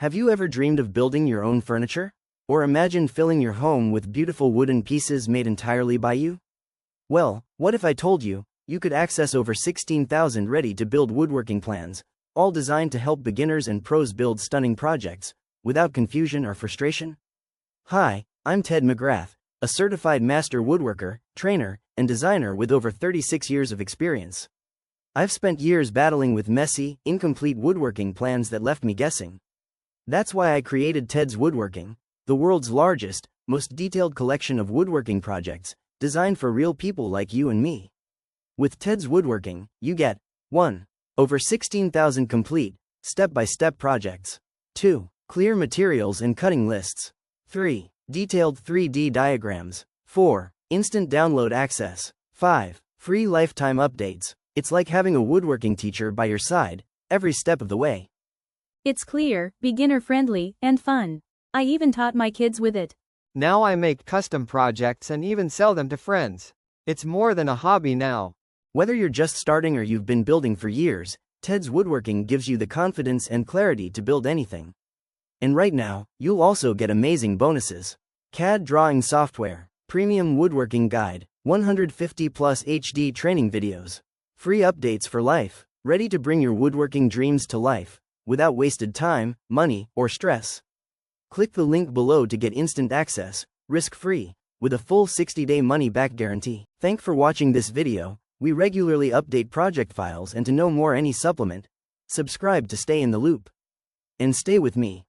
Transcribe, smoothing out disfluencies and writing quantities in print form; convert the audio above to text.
Have you ever dreamed of building your own furniture? Or imagined filling your home with beautiful wooden pieces made entirely by you? Well, what if I told you, you could access over 16,000 ready-to-build woodworking plans, all designed to help beginners and pros build stunning projects, without confusion or frustration? Hi, I'm Ted McGrath, a certified master woodworker, trainer, and designer with over 36 years of experience. I've spent years battling with messy, incomplete woodworking plans that left me guessing. That's why I created Teds Woodworking, the world's largest, most detailed collection of woodworking projects, designed for real people like you and me. With Teds Woodworking, you get 1. Over 16,000 complete, step-by-step projects. 2. Clear materials and cutting lists. 3. Detailed 3D diagrams. 4. Instant download access. 5. Free lifetime updates. It's like having a woodworking teacher by your side, every step of the way. It's clear, beginner-friendly, and fun. I even taught my kids with it. Now I make custom projects and even sell them to friends. It's more than a hobby now. Whether you're just starting or you've been building for years, Teds Woodworking gives you the confidence and clarity to build anything. And right now, you'll also get amazing bonuses. CAD drawing software, premium woodworking guide, 150 plus HD training videos, free updates for life, ready to bring your woodworking dreams to life, without wasted time, money, or stress. Click the link below to get instant access, risk-free, with a full 60-day money-back guarantee. Thanks for watching this video. We regularly update project files, and to know more any supplement, subscribe to stay in the loop. And stay with me.